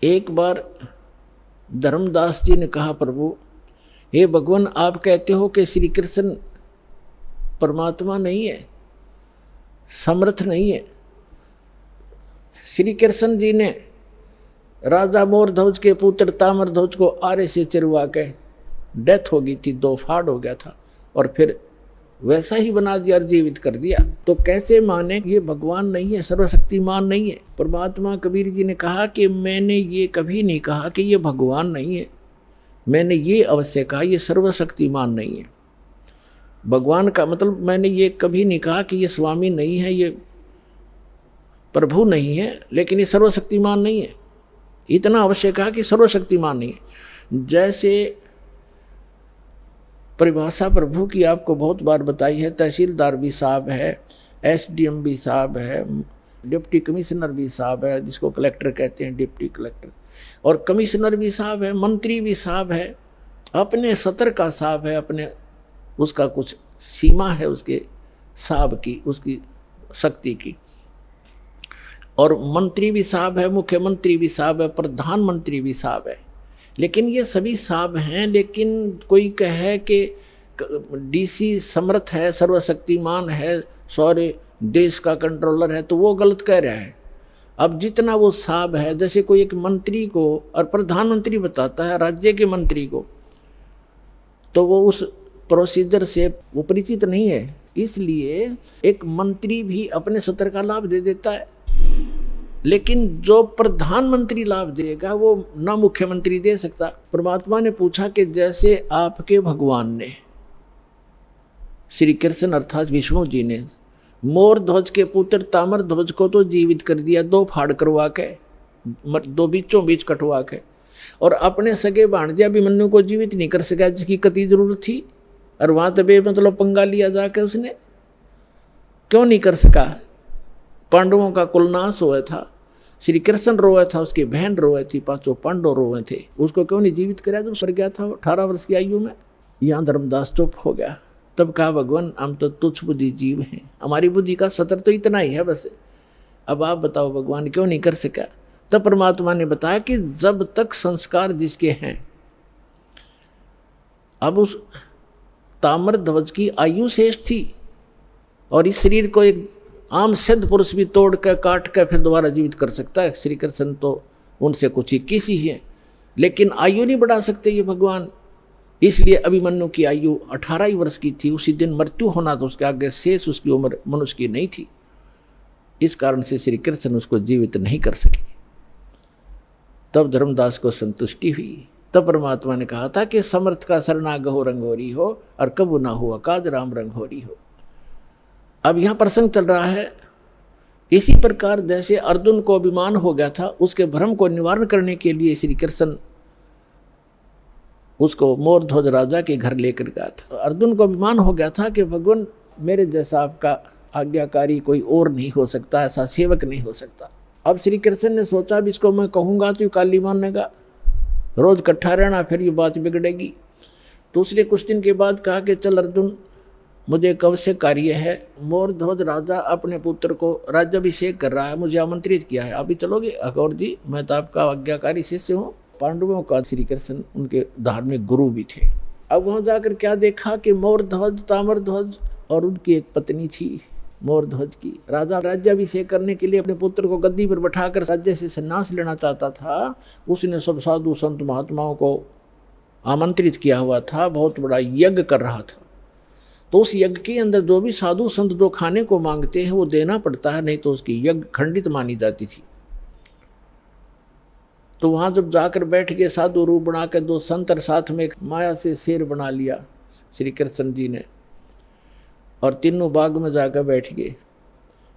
एक बार धर्मदास जी ने कहा, प्रभु हे भगवान, आप कहते हो कि श्री कृष्ण परमात्मा नहीं है, समर्थ नहीं है। श्री कृष्ण जी ने राजा मोरध्वज के पुत्र ताम्रध्वज को आरे से चिरवा के डेथ हो गई थी, दो फाड़ हो गया था, और फिर वैसा ही बना दिया और जीवित कर दिया। तो कैसे माने ये भगवान नहीं है, सर्वशक्तिमान नहीं है। परमात्मा कबीर जी ने कहा कि मैंने ये कभी नहीं कहा कि ये भगवान नहीं है, मैंने ये अवश्य कहा ये सर्वशक्तिमान नहीं है। भगवान का मतलब मैंने ये कभी नहीं कहा कि ये स्वामी नहीं है, ये प्रभु नहीं है, लेकिन ये सर्वशक्तिमान नहीं है। इतना अवश्य कहा कि सर्वशक्तिमान नहीं है। जैसे परिभाषा प्रभु की आपको बहुत बार बताई है, तहसीलदार भी साहब है, एसडीएम भी साहब है, डिप्टी कमिश्नर भी साहब है, जिसको कलेक्टर कहते हैं, डिप्टी कलेक्टर, और कमिश्नर भी साहब है, मंत्री भी साहब है, अपने सतर का साहब है, अपने उसका कुछ सीमा है उसके साहब की, उसकी शक्ति की। और मंत्री भी साहब है, मुख्यमंत्री भी साहब है, प्रधानमंत्री भी साहब है। लेकिन ये सभी साहब हैं, लेकिन कोई कहे कि डीसी समर्थ है, सर्वशक्तिमान है, सारे देश का कंट्रोलर है, तो वो गलत कह रहा है। अब जितना वो साहब है, जैसे कोई एक मंत्री को और प्रधानमंत्री बताता है राज्य के मंत्री को, तो वो उस प्रोसीजर से वो परिचित नहीं है, इसलिए एक मंत्री भी अपने सत्र का लाभ दे देता है, लेकिन जो प्रधानमंत्री लाभ देगा वो ना मुख्यमंत्री दे सकता। परमात्मा ने पूछा कि जैसे आपके भगवान ने, श्री कृष्ण अर्थात विष्णु जी ने, मोर ध्वज के पुत्र ताम्र ध्वज को तो जीवित कर दिया, दो फाड़ करवा के, दो बीचों बीच कटवा के, और अपने सगे भांजे अभिमन्यु को जीवित नहीं कर सका, जिसकी कति जरूरत थी, और वहां तबे मतलब पंगा लिया जाके उसने क्यों नहीं कर सका। पांडवों का कुलनाश हुआ था, श्री कृष्ण रोए था, उसकी बहन रोए थी, पांचों पांडव रोए थे, उसको क्यों नहीं जीवित कराया जब मर गया था 18 वर्ष की आयु में। यहाँ धर्मदास चुप हो गया। तब कहा, भगवान हम तो तुच्छ बुद्धि जीव हैं, हमारी बुद्धि का सतर तो इतना ही है बस, अब आप बताओ भगवान क्यों नहीं कर सका। तब परमात्मा ने बताया कि जब तक संस्कार जिसके हैं, अब उस ताम्र ध्वज की आयु शेष थी, और इस शरीर को एक आम सिद्ध पुरुष भी तोड़ कर काट कर फिर दोबारा जीवित कर सकता है। श्री कृष्ण तो उनसे कुछ 21 ही है, लेकिन आयु नहीं बढ़ा सकते ये भगवान। इसलिए अभिमन्यु की आयु 18 ही वर्ष की थी, उसी दिन मृत्यु होना, तो उसके आगे शेष उसकी उम्र मनुष्य की नहीं थी। इस कारण से श्री कृष्ण उसको जीवित नहीं कर सके। तब धर्मदास को संतुष्टि हुई। तब परमात्मा ने कहा था कि समर्थ का सरना गहो रंगोरी हो, और कबू ना हुआ काज राम रंगोरी हो। अब यहाँ प्रसंग चल रहा है, इसी प्रकार जैसे अर्जुन को अभिमान हो गया था, उसके भ्रम को निवारण करने के लिए श्री कृष्ण उसको मोरध्वज राजा के घर लेकर गया था। अर्जुन को अभिमान हो गया था कि भगवान मेरे जैसा आपका आज्ञाकारी कोई और नहीं हो सकता, ऐसा सेवक नहीं हो सकता। अब श्री कृष्ण ने सोचा, अब इसको मैं कहूँगा तो काली मानेगा, रोज इकट्ठा रहना, फिर ये बात बिगड़ेगी। तो उसने कुछ दिन के बाद कहा कि चल अर्जुन, मुझे एक आवश्यक कार्य है, मोरध्वज राजा अपने पुत्र को राज्याभिषेक कर रहा है, मुझे आमंत्रित किया है, आप भी चलोगे? अकौर जी, मैं तो आपका आज्ञाकारी शिष्य हूँ। पांडवों का श्री कृष्ण उनके धार्मिक गुरु भी थे। अब वहाँ जाकर क्या देखा कि मोरध्वज, ताम्रध्वज और उनकी एक पत्नी थी मोरध्वज की। राजा राज्याभिषेक करने के लिए अपने पुत्र को गद्दी पर बैठाकर राज्य से संन्यास लेना चाहता था। उसने सब साधु संत महात्माओं को आमंत्रित किया हुआ था, बहुत बड़ा यज्ञ कर रहा था। तो उस यज्ञ के अंदर जो भी साधु संत जो खाने को मांगते हैं वो देना पड़ता है, नहीं तो उसकी यज्ञ खंडित मानी जाती थी। तो वहाँ जब जाकर बैठ गए साधु रूप बना कर, दो संत और साथ में एक माया से शेर बना लिया श्री कृष्ण जी ने, और तीनों बाग में जाकर बैठ गए।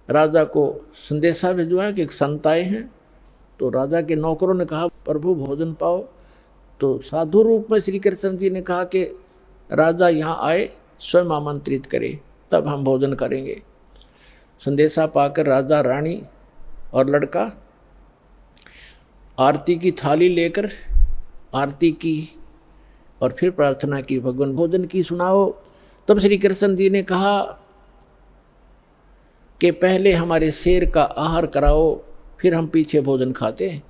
राजा को संदेशा भिजवाया कि एक संत आए हैं। तो राजा के नौकरों ने कहा, प्रभु भोजन पाओ। तो साधु रूप में श्री कृष्ण जी ने कहा कि राजा यहाँ आए, स्वयं आमंत्रित करे, तब हम भोजन करेंगे। संदेशा पाकर राजा, रानी और लड़का आरती की थाली लेकर आरती की और फिर प्रार्थना की, भगवान भोजन की सुनाओ। तब श्री कृष्ण जी ने कहा कि पहले हमारे शेर का आहार कराओ, फिर हम पीछे भोजन खाते हैं।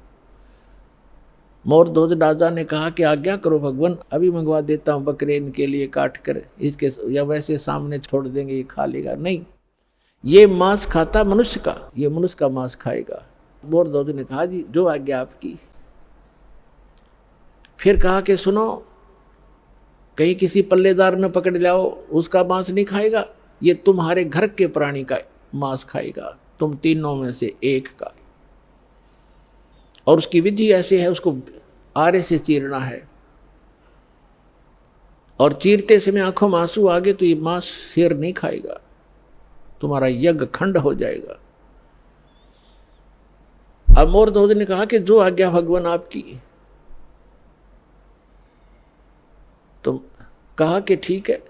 मोरध्वज राजा ने कहा कि आज्ञा करो भगवान, अभी मंगवा देता हूँ बकरे इनके लिए काट कर, इसके या वैसे सामने छोड़ देंगे ये खा लेगा। नहीं, ये मांस खाता मनुष्य का, ये मनुष्य का मांस खाएगा। मोरध्वज ने कहा जी जो आज्ञा आपकी। फिर कहा कि सुनो, कहीं किसी पल्लेदार ने पकड़ लाओ, उसका मांस नहीं खाएगा, ये तुम्हारे घर के प्राणी का मांस खाएगा, तुम तीनों में से एक का। और उसकी विधि ऐसे है, उसको आरे से चीरना है, और चीरते समय आंखों में आंसू आ गए तो ये मांस शेर नहीं खाएगा, तुम्हारा यज्ञ खंड हो जाएगा। अब मोरध्वज ने कहा कि जो आज्ञा भगवान आपकी। तो कहा कि ठीक है।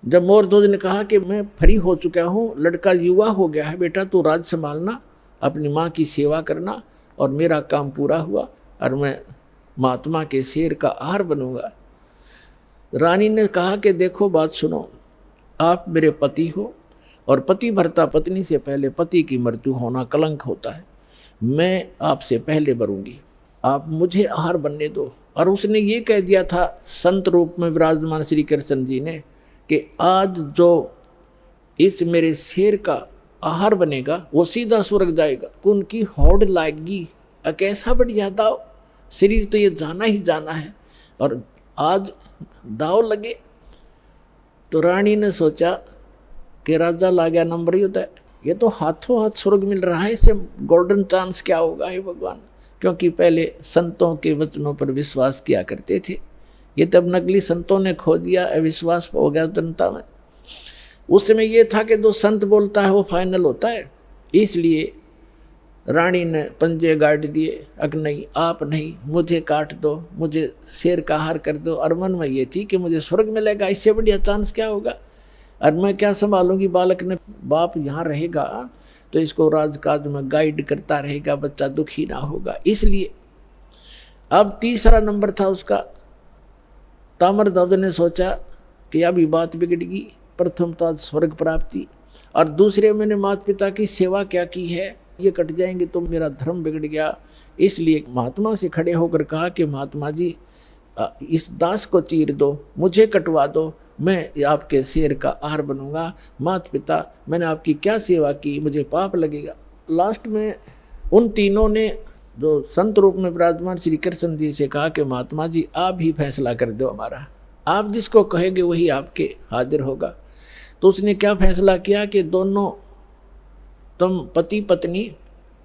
जब मोरध्वज ने कहा कि मैं फ्री हो चुका हूं, लड़का युवा हो गया है, बेटा तू राज संभालना, अपनी माँ की सेवा करना, और मेरा काम पूरा हुआ और मैं महात्मा के शेर का आहार बनूंगा। रानी ने कहा कि देखो बात सुनो, आप मेरे पति हो, और पति भरता पत्नी से पहले पति की मृत्यु होना कलंक होता है, मैं आपसे पहले मरूंगी, आप मुझे आहार बनने दो। और उसने ये कह दिया था संत रूप में विराजमान श्री कृष्ण जी ने कि आज जो इस मेरे शेर का आहार बनेगा वो सीधा स्वर्ग जाएगा। उनकी होड़ लाएगी, कैसा बढ़िया दाव, शरीर तो ये जाना ही जाना है, और आज दाव लगे। तो रानी ने सोचा कि राजा ला गया नंबर ही होता है, ये तो हाथों हाथ स्वर्ग मिल रहा है, इससे गोल्डन चांस क्या होगा हे भगवान। क्योंकि पहले संतों के वचनों पर विश्वास किया करते थे, ये तब नकली संतों ने खो दिया, अविश्वास हो गया जनता में। उस समय ये था कि जो संत बोलता है वो फाइनल होता है, इसलिए रानी ने पंजे गाड़ दिए, अग नहीं आप नहीं, मुझे काट दो, मुझे शेर का आहार कर दो। और मन में ये थी कि मुझे स्वर्ग मिलेगा, इससे बढ़िया चांस क्या होगा, और मैं क्या संभालूंगी। बालक ने, बाप यहाँ रहेगा तो इसको राजकाज में गाइड करता रहेगा, बच्चा दुखी ना होगा। इसलिए अब तीसरा नंबर था उसका। ताम्रध्वज ने सोचा कि अभी बात बिगड़ गई, प्रथम तो आज स्वर्ग प्राप्ति, और दूसरे मैंने माता पिता की सेवा क्या की है, ये कट जाएंगे तो मेरा धर्म बिगड़ गया। इसलिए महात्मा से खड़े होकर कहा कि महात्मा जी इस दास को चीर दो, मुझे कटवा दो, मैं आपके शेर का आहार बनूंगा। माता पिता मैंने आपकी क्या सेवा की, मुझे पाप लगेगा। लास्ट में उन तीनों ने जो संत रूप में विराजमान श्री कृष्ण जी से कहा कि महात्मा जी आप ही फैसला कर दो हमारा, आप जिसको कहेंगे वही आपके हाजिर होगा। तो उसने क्या फैसला किया कि दोनों तुम पति पत्नी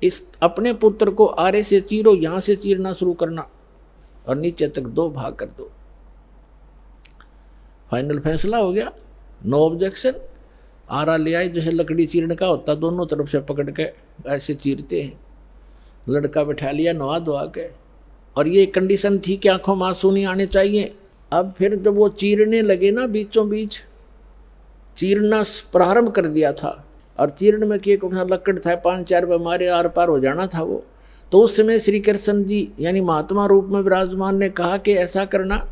इस अपने पुत्र को आरे से चीरो, यहाँ से चीरना शुरू करना और नीचे तक 2 भाग कर दो। फाइनल फैसला हो गया, नो ऑब्जेक्शन। आरा ले आए, जैसे लकड़ी चीरने का होता, दोनों तरफ से पकड़ के ऐसे चीरते हैं। लड़का बैठा लिया नवा धोआ के, और ये कंडीशन थी कि आंखों में आंसू नहीं आने चाहिए। अब फिर जब वो चीरने लगे ना, बीचों बीच चीरना प्रारंभ कर दिया था, और चीरने में कि लकड़ था 5-4 मारे आर पार हो जाना था वो। तो उस समय श्री कृष्ण जी यानी महात्मा रूप में विराजमान ने कहा कि ऐसा करना,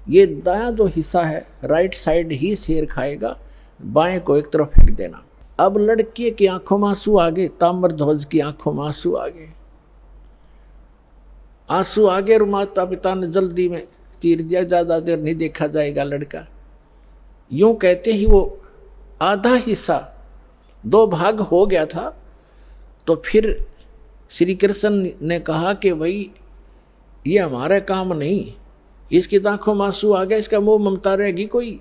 ये दायां जो हिस्सा है राइट साइड ही शेर खाएगा, बाएं को एक तरफ फेंक देना। अब लड़के की आंखों में आंसू आ गए, ताम्रध्वज की आंखों में आंसू आ गए, आंसू आ गए, और माता पिता ने जल्दी में चीर दिया, ज्यादा देर नहीं देखा जाएगा लड़का। यूं कहते ही वो आधा हिस्सा 2 भाग हो गया था। तो फिर श्री कृष्ण ने कहा कि भाई ये हमारा काम नहीं, इसकी आंखों में आंसू आ गया, इसका मोह ममता रहेगी कोई,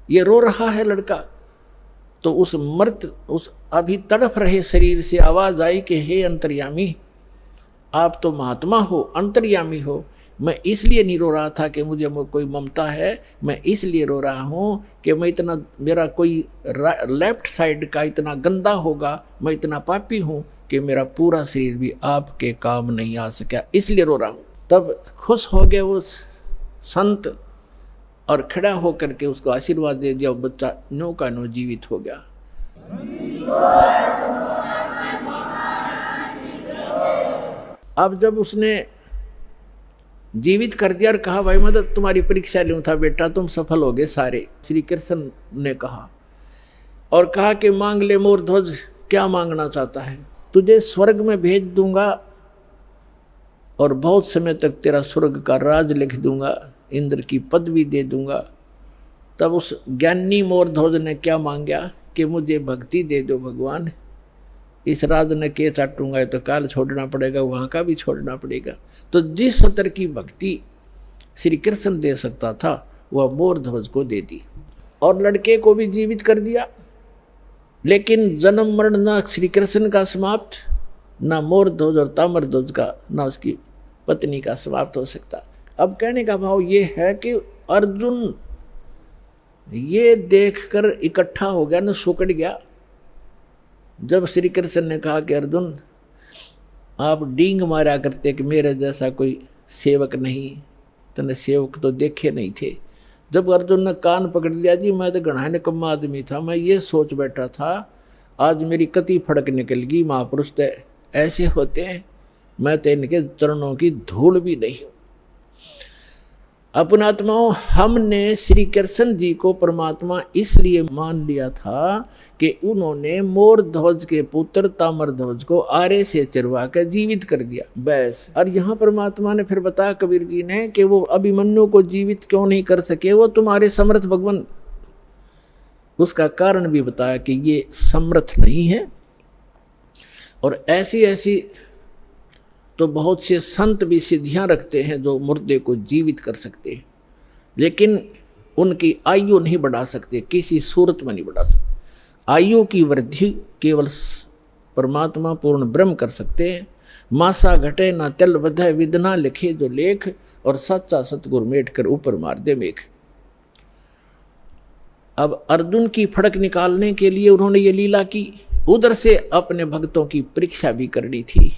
ये रो रहा है लड़का। तो उस अभी तड़फ रहे शरीर से आवाज आई कि हे अंतर्यामी, आप तो महात्मा हो, अंतर्यामी हो, मैं इसलिए नहीं रो रहा था कि मुझे कोई ममता है, मैं इसलिए रो रहा हूँ कि मैं इतना, मेरा कोई लेफ्ट साइड का इतना गंदा होगा, मैं इतना पापी हूँ कि मेरा पूरा शरीर भी आपके काम नहीं आ सका, इसलिए रो रहा हूँ। तब खुश हो गए वो संत, और खड़ा होकर के उसको आशीर्वाद दे दिया। बच्चा नो का नो जीवित हो गया। अब जब उसने जीवित कर दिया और कहा भाई मैं तो तुम्हारी परीक्षा लूँ था बेटा, तुम सफल हो गए सारे, श्री कृष्ण ने कहा, और कहा कि मांग ले मोरध्वज, क्या मांगना चाहता है, तुझे स्वर्ग में भेज दूंगा और बहुत समय तक तेरा स्वर्ग का राज लिख दूंगा, इंद्र की पदवी दे दूंगा। तब उस ज्ञानी मोरध्वज ने क्या मांगा कि मुझे भक्ति दे दो भगवान, इस राज ने के चाटूंगा तो काल छोड़ना पड़ेगा, वहां का भी छोड़ना पड़ेगा। तो जिस स्तर की भक्ति श्री कृष्ण दे सकता था वह मोरध्वज को दे दी, और लड़के को भी जीवित कर दिया। लेकिन जन्म मरण ना श्री कृष्ण का समाप्त, ना मोरध्वज और ताम्रध्वज का, ना उसकी पत्नी का समाप्त हो सकता। अब कहने का भाव ये है कि अर्जुन ये देखकर इकट्ठा हो गया न, सुकड़ गया। जब श्री कृष्ण ने कहा कि अर्जुन आप डींग मारा करते कि मेरे जैसा कोई सेवक नहीं, तने सेवक तो देखे नहीं थे। जब अर्जुन ने कान पकड़ लिया, जी मैं तो घना निकम्मा आदमी था, मैं ये सोच बैठा था आज मेरी कति फड़क निकल गई, महापुरुष तो ऐसे होते हैं, मैं तो इनके चरणों की धूल भी नहीं हूं। अपनात्माओं, हमने श्री कृष्ण जी को परमात्मा इसलिए मान लिया था कि उन्होंने मोरध्वज के पुत्र ताम्रध्वज को आरे से चिरवा कर जीवित कर दिया, बस। और यहाँ परमात्मा ने फिर बताया कबीर जी ने कि वो अभिमन्यु को जीवित क्यों नहीं कर सके, वो तुम्हारे समर्थ भगवान। उसका कारण भी बताया कि ये समर्थ नहीं है। और ऐसी ऐसी तो बहुत से संत भी सिद्धियां रखते हैं जो मुर्दे को जीवित कर सकते हैं, लेकिन उनकी आयु नहीं बढ़ा सकते, किसी सूरत में नहीं बढ़ा सकते। आयु की वृद्धि केवल परमात्मा पूर्ण ब्रह्म कर सकते हैं। मासा घटे ना तल बधे, विधना लिखे जो लेख, और सच्चा सतगुरु मेट कर ऊपर मार दे मेघ। अब अर्जुन की फड़क निकालने के लिए उन्होंने ये लीला की, उधर से अपने भक्तों की परीक्षा भी करनी थी।